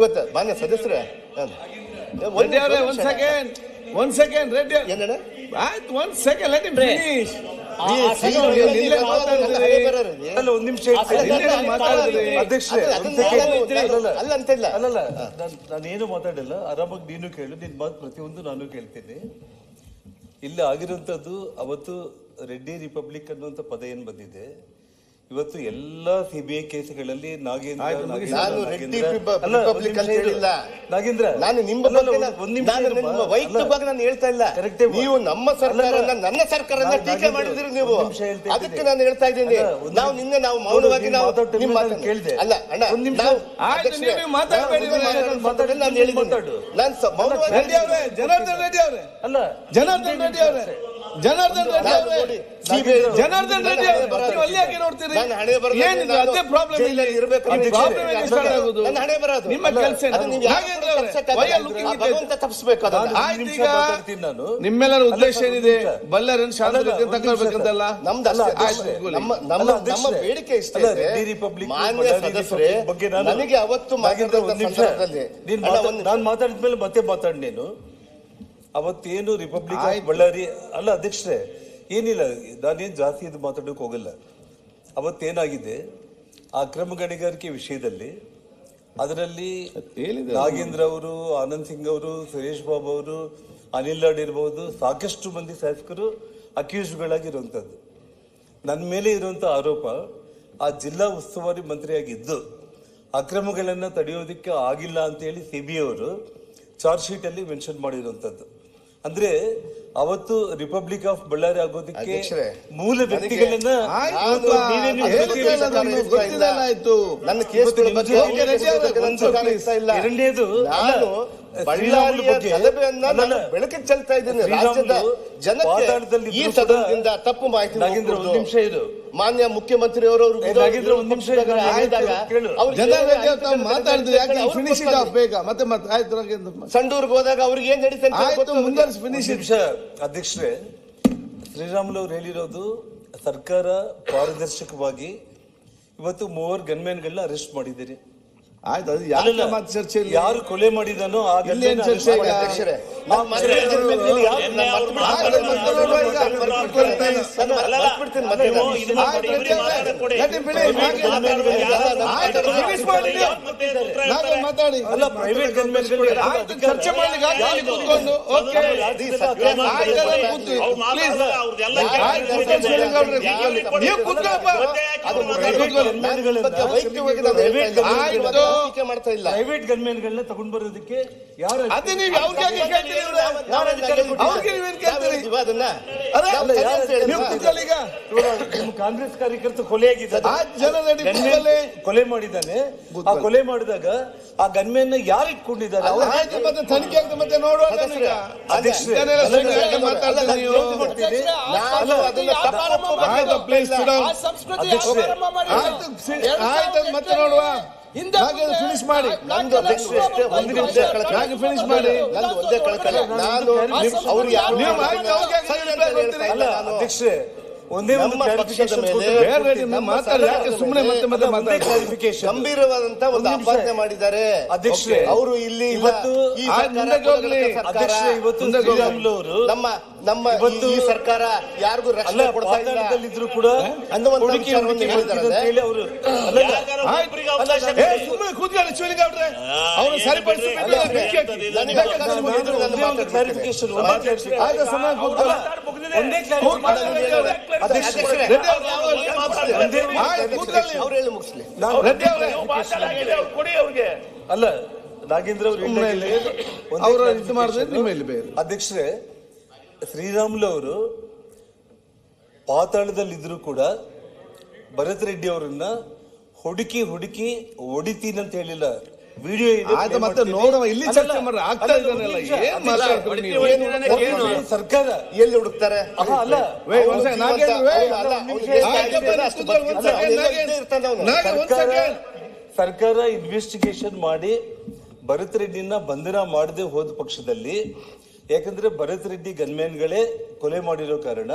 ಇವತ್ತು ಮಾನ್ಯ ಸದಸ್ಯರೇ ಒಂದ್ ಸೆಕೆಂಡ್ ರೆಡ್ಡಿ ಏನೇನ ಆಯ್ತು ಒಂದ್ ಸೆಕೆಂಡ್ ಲೆಟ್ ಹಿಮ್ ಫಿನಿಶ್ ಒಂದ್ ನಿಮಿಷ ಅಲ್ಲ ಅಂತ ಇಲ್ಲ ಅಲ್ಲಲ್ಲ ನಾನೇನು ಮಾತಾಡಿಲ್ಲ ಆರಾಮಾಗಿ ನೀನು ಕೇಳು ನಿನ್ ಮಾತು ಪ್ರತಿಯೊಂದು ನಾನು ಕೇಳ್ತೀನಿ. ಇಲ್ಲಿ ಆಗಿರುವಂತದ್ದು ಅವತ್ತು ರೆಡ್ಡಿ ರಿಪಬ್ಲಿಕ್ ಅನ್ನುವಂತ ಪದ ಏನ್ ಬಂದಿದೆ, ಇವತ್ತು ಎಲ್ಲಾ ಸಿಬಿಐ ಕೇಸ್ಗಳಲ್ಲಿ ನಾಗೇಂದ್ರ ನಾನು ನಿಮ್ಮ ವೈಯಕ್ತಿಕವಾಗಿ ನಾನು ಹೇಳ್ತಾ ಇಲ್ಲ. ನೀವು ನಮ್ಮ ಸರ್ಕಾರನ ನನ್ನ ಸರ್ಕಾರನ ಟೀಕೆ ಮಾಡಿದ್ರಿ ನೀವು, ಅದಕ್ಕೆ ನಾನು ಹೇಳ್ತಾ ಇದ್ದೀನಿ. ನಾವು ನಿನ್ನೆ ನಾವು ಮೌನವಾಗಿ ನಾವು ನಿಮ್ಮ ಮಾತನ್ನು ಕೇಳಿದೆ. ಅಲ್ಲ ಅಣ್ಣ ನಾನು ಹೇಳಿದ್ದೀನಿ, ನಾನು ಮೌನವಾಗಿ ಜನಾರ್ದನ್ ರೆಡ್ಡಿ ಅವರೇ ಅಲ್ಲ ಜನಾರ್ದನ್ ರೆಡ್ಡಿ ಅವರೇ ಜನಾರ್ದನ್ ರೆಡ್ಡಿ ಅವರೇ ಜನಾರ್ದನ್ ರೆಡ್ಡಿ ಅವರೇ ಅಲ್ಲಿ ಯಾಕೆ ನೋಡ್ತೀರಿ? ಏನಿದೆ ಅದೇ ಪ್ರಾಬ್ಲಮ್ ಇಲ್ಲ ಇರಬೇಕು. ನನ್ನ ಹಣೆ ಬರೋದು ನಿಮ್ಮ ಕೆಲಸ. ಭಗವಂತ ತಪ್ಪಿಸಬೇಕು ಅದನ್ನ. ನಿಮ್ಮೆಲ್ಲರ ಉದ್ದೇಶ ಏನಿದೆ? ಬಳ್ಳಾರಿಯನ್ನು ಶಾಂತಿ ತಗೊಳ್ಬೇಕಂತಲ್ಲ ನಮ್ಮ ಬೇಡಿಕೆ ಇಷ್ಟ. ಮಾನ್ಯ ಸದಸ್ಯರೇ, ನನಗೆ ಅವತ್ತು ನಾನು ಮಾತಾಡಿದ್ಮೇಲೆ ಮತ್ತೆ ಮಾತಾಡಿ. ನೀನು ಅವತ್ತೇನು ರಿಪಬ್ಲಿಕ್ ಆಫ್ ಬಳ್ಳಾರಿ ಅಲ್ಲ ಅಧ್ಯಕ್ಷರೇ, ಏನಿಲ್ಲ, ನಾನೇನು ಜಾಸ್ತಿ ಇದು ಮಾತಾಡೋಕೆ ಹೋಗಲ್ಲ. ಅವತ್ತೇನಾಗಿದೆ ಆ ಅಕ್ರಮ ಗಣಿಗಾರಿಕೆ ವಿಷಯದಲ್ಲಿ, ಅದರಲ್ಲಿ ನಾಗೇಂದ್ರ ಅವರು, ಆನಂದ್ ಸಿಂಗ್ ಅವರು, ಸುರೇಶ್ ಬಾಬು ಅವರು, ಅನಿಲ್ ಲಾಡ್ ಇರಬಹುದು, ಸಾಕಷ್ಟು ಮಂದಿ ಶಾಸಕರು ಅಕ್ಯೂಸ್ಗಳಾಗಿರುವಂಥದ್ದು. ನನ್ನ ಮೇಲೆ ಇರುವಂಥ ಆರೋಪ, ಆ ಜಿಲ್ಲಾ ಉಸ್ತುವಾರಿ ಮಂತ್ರಿಯಾಗಿದ್ದು ಅಕ್ರಮಗಳನ್ನು ತಡೆಯೋದಕ್ಕೆ ಆಗಿಲ್ಲ ಅಂತೇಳಿ ಸಿಬಿಐ ಅವರು ಚಾರ್ಜ್ ಶೀಟ್ ಅಲ್ಲಿ ಮೆನ್ಷನ್ ಮಾಡಿರುವಂಥದ್ದು. ಅಂದ್ರೆ ಅವತ್ತು ರಿಪಬ್ಲಿಕ್ ಆಫ್ ಬಳ್ಳಾರಿ ಆಗೋದಕ್ಕೆ ಮೂಲ ವ್ಯಕ್ತಿಗಳನ್ನ ಎರಡನೇದು ಬೆಳಕಿಗೆ ಚೆಲ್ತಾ ಇದ್ದೀನಿ. ರಾಜ್ಯದ ಜನತೆ ಈ ಸದನದಿಂದ ತಪ್ಪು ಮಾಹಿತಿ. ನಾಗೇಂದ್ರ ಒಂದು ನಿಮಿಷ ಇದು, ಮಾನ್ಯ ಮುಖ್ಯಮಂತ್ರಿ ಅವರು ನಾಗೇಂದ್ರ ಒಂದು ನಿಮಿಷ ಸಂಡೂರ್ಗೆ ಹೋದಾಗ ಅವ್ರಿಗೆ ಏನ್ ನಡೀತಾ ಅಧ್ಯಕ್ಷರೇ, ಶ್ರೀರಾಮುಲು ಅವರು ಹೇಳಿರೋದು ಸರ್ಕಾರ ಪಾರದರ್ಶಕವಾಗಿ ಇವತ್ತು 3 ಗನ್ಮ್ಯಾನ್ಗಳನ್ನ ಅರೆಸ್ಟ್ ಮಾಡಿದ್ದೀರಿ. ಆಯ್ತು, ಅದು ಚರ್ಚೆ ಯಾರು ಕೊಲೆ ಮಾಡಿದಾನೋ ಆ ಚರ್ಚೆ ಮಾತಾಡಿ. ಅಲ್ಲ, ಪ್ರೈವೇಟ್ ಚರ್ಚೆ ಮಾಡ್ತಾ ಇಲ್ಲ. ಪ್ರೈವೇಟ್ ಗನ್ಮ್ಯಾನ್ಗಳನ್ನ ತಗೊಂಡ್ ಬರೋದಕ್ಕೆ ಯಾರು ಕಾಂಗ್ರೆಸ್ ಕಾರ್ಯಕರ್ತ ಕೊಲೆ ಮಾಡಿದ್ದಾನೆ. ಆ ಕೊಲೆ ಮಾಡಿದಾಗ ಆ ಗನ್ಮ್ಯಾನ್ ಯಾರು ಇಟ್ಕೊಂಡಿದ್ದಾರೆ? ತನಿಖೆ ಆಗ್ತದೆ, ಮತ್ತೆ ನೋಡುವ. ಮತ್ತೆ ನೋಡುವ. ಫಿನಿಶ್ ಮಾಡಿ, ಫಿನಿಶ್ ಮಾಡಿ. ಒಂದೇ ಕಳ್ಕಲ್ಲ, ನಾನು ಅವ್ರು ಅಧ್ಯಕ್ಷರೇ ಒಂದೇ ಒಂದು ಗಂಭೀರವಾದಂತ ಒಂದು ಆಪಾದನೆ ಮಾಡಿದ್ದಾರೆ ಅಧ್ಯಕ್ಷರೇ. ಅವರು ಇಲ್ಲಿ ಇವತ್ತು ನಮ್ಮ ಈ ಸರ್ಕಾರ ಯಾರಿಗೂ ರಕ್ಷಣೆ ಕೊಡ್ತಾ ಇದ್ರು ಕೂಡ ಅಲ್ಲ, ನಾಗೇಂದ್ರ ಅವರು ಅಧ್ಯಕ್ಷರೇ, ಶ್ರೀರಾಮುಲು ಅವರು ಪಾತಾಳದಲ್ಲಿದ್ರು ಕೂಡ ಭರತ್ ರೆಡ್ಡಿ ಅವರನ್ನ ಹುಡುಕಿ ಹೊಡಿತೀನಿ ಅಂತ ಹೇಳಿಲ್ಲ. ವಿಡಿಯೋ ಮತ್ತೆ ನೋಡುವ, ಇಲ್ಲಿ ಚರ್ಚೆ ಮಾಡ್ರೆ ಆಗ್ತಾ ಇದ್ದಾನೆಲ್ಲ. ಸರ್ಕಾರ ಎಲ್ಲಿ ಹುಡುಕ್ತಾರೆ? ಸರ್ಕಾರ ಇನ್ವೆಸ್ಟಿಗೇಷನ್ ಮಾಡಿ ಭರತ್ ರೆಡ್ಡಿನ ಬಂಧನ ಮಾಡದೆ ಹೋದ ಪಕ್ಷದಲ್ಲಿ, ಯಾಕಂದ್ರೆ ಭರತ್ ರೆಡ್ಡಿ ಗನ್ಮ್ಯಾನ್ಗಳೇ ಕೊಲೆ ಮಾಡಿರೋ ಕಾರಣ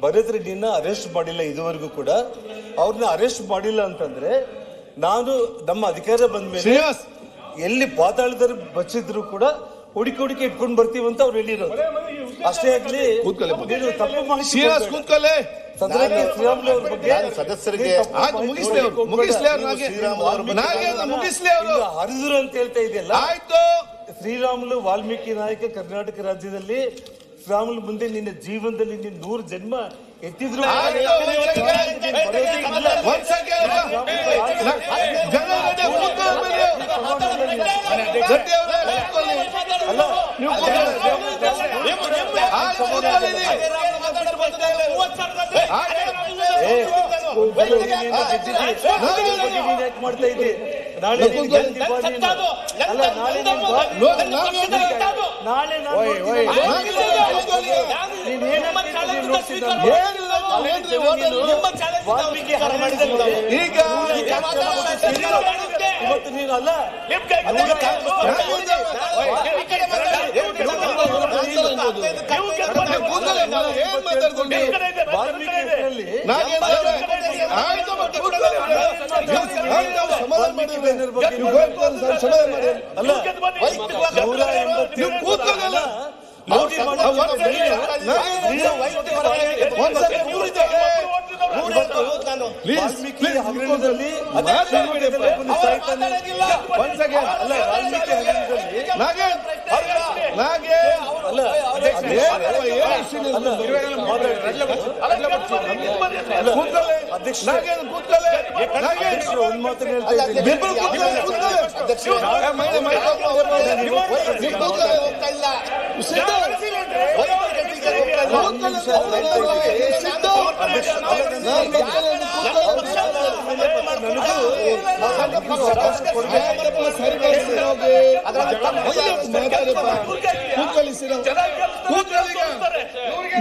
ಭರತ್ ರೆಡ್ಡಿನ ಅರೆಸ್ಟ್ ಮಾಡಿಲ್ಲ ಇದುವರೆಗೂ ಕೂಡ. ಅವ್ರನ್ನ ಅರೆಸ್ಟ್ ಮಾಡಿಲ್ಲ ಅಂತಂದ್ರೆ ನಾನು ನಮ್ಮ ಅಧಿಕಾರ ಬಂದ ಮೇಲೆ ಎಲ್ಲಿ ಪಾತಾಳದಲ್ಲಿ ಬಚ್ಚಿದ್ರು ಕೂಡ ಹುಡುಕಿ ಇಟ್ಕೊಂಡು ಬರ್ತೀವಿ ಅಂತ ಅವ್ರು ಹೇಳಿರೋದು. ಅಷ್ಟೇ ಆಗ್ಲಿ ನೀನು ತಪ್ಪು ಮಾಹಿತಿ ಶ್ರೀನಿವಾಸ್ ಕೂತ್ಕೊಳ್ಳಿ. ಸದನಕ್ಕೆ ಶ್ರೀರಾಮುಲು ಅವ್ರ ಬಗ್ಗೆ ಸದಸ್ಯರಿಗೆ ಆಯ್ತು, ಮುಗಿಸ್ಲಿ ಅವ್ರು, ಮುಗಿಸ್ಲಿ ಅವ್ರು, ನಾಗೇಂದ್ರ ಮುಗಿಸ್ಲಿ ಅವರು. ಹರಿದ್ರು ಅಂತ ಹೇಳ್ತಾ ಇದೆಯಲ್ಲ. ಆಯ್ತು, ಶ್ರೀರಾಮುಲು ವಾಲ್ಮೀಕಿ ನಾಯಕ ಕರ್ನಾಟಕ ರಾಜ್ಯದಲ್ಲಿ ಶ್ರೀರಾಮುಲು ಮುಂದೆ ನಿನ್ನ ಜೀವನದಲ್ಲಿ ನೀನು 100 ಜನ್ಮ ಎತ್ತಿದ್ರು ಮಾಡ್ತಾ ಇದ್ದೆ. ನಾಳೆ ಇವತ್ತು ನೀನು ಅಲ್ಲ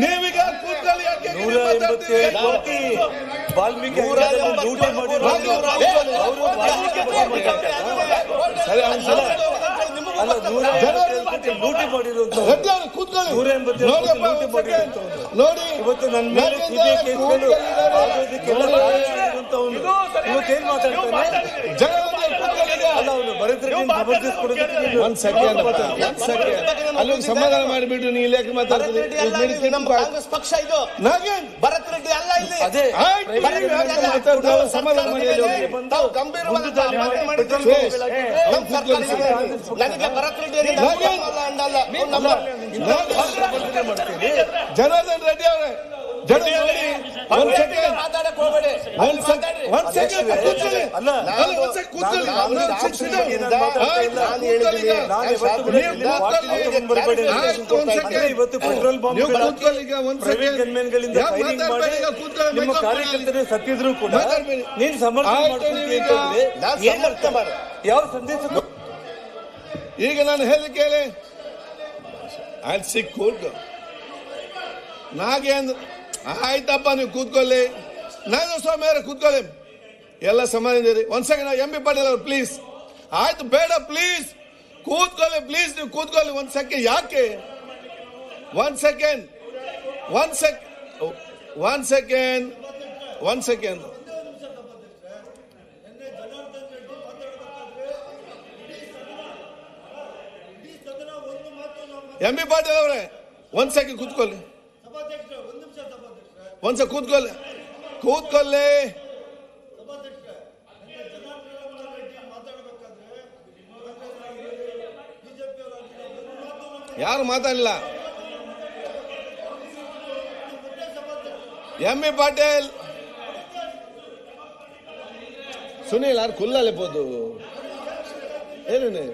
ನೀವೀಗ ಕೂತ್ಕೊಳ್ಳಿ. ವಾಲ್ಮೀಕಿ ಲೂಟಿ ನೋಡಿ ಇವತ್ತು ನನ್ನ ಮೇಲೆ ಸಿಬಿಐ ಕೇಸ್ಗಳು ಇವತ್ತೇನ್ ಮಾತಾಡ್ತಾನೆ ಅಲ್ಲೊಂದು ಸಮಾಧಾನ ಮಾಡಿಬಿಟ್ಟು ನೀವು ಇಲಾಖೆ ಕಾಂಗ್ರೆಸ್ ಪಕ್ಷ ಇದು ಭರತ್ ರೆಡ್ಡಿ ಅಲ್ಲ ಇಲ್ಲಿ. ಅದೇ ಸಮಾಧಾನ ಮಾಡಿ ಜನಾರ್ದನ್ ರೆಡ್ಡಿ ಅವರೇ, ಇವತ್ತು ಪೆಟ್ರೋಲ್ ಬಾಂಬ್ ನಿಮ್ಮ ಕಾರ್ಯಕರ್ತರು ಸತ್ತಿದ್ರು ಕೂಡ ನೀನು ಸಮರ್ಥನೆ ಯಾವ ಸಂದೇಶ? ಈಗ ನಾನು ಹೇಳಿ ಕೇಳಿ ನಾಗೇಂದ್ರ ಆಯ್ತಪ್ಪ, ನೀವು ಕೂತ್ಕೊಳ್ಳಿ. ನಾಗಸ್ವಾಮಿ ಅವರೇ ಕೂತ್ಕೊಳ್ಳಿ, ಎಲ್ಲ ಸಮಾಧಾನ. ಒಂದ್ ಸೆಕೆಂಡ್ ಎಂ ಬಿ ಪಾಟೀಲ್ ಅವ್ರು ಪ್ಲೀಸ್. ಆಯ್ತು, ಬೇಡ ಪ್ಲೀಸ್ ಕೂತ್ಕೊಳ್ಳಿ, ಪ್ಲೀಸ್ ನೀವು ಕೂತ್ಕೊಳ್ಳಿ. ಒಂದ್ ಸೆಕೆಂಡ್, ಯಾಕೆ ಒಂದ್ ಸೆಕೆಂಡ್ ಎಂ ಬಿ ಪಾಟೀಲ್ ಅವರೇ ಒಂದ್ ಸೆಕೆಂಡ್ ಕೂತ್ಕೊಳ್ಳಿ, ಒಂದ್ಸ ಕೂತ್ಕೊಳ್ಳಿ. ಯಾರು ಮಾತಾಡಲಿಲ್ಲ. ಎಂ ಬಿ ಪಾಟೀಲ್ ಸುನೀಲ್ ಯಾರು ಕುಲ್ಲಲ್ಲಿರ್ಬೋದು ಏನೇನು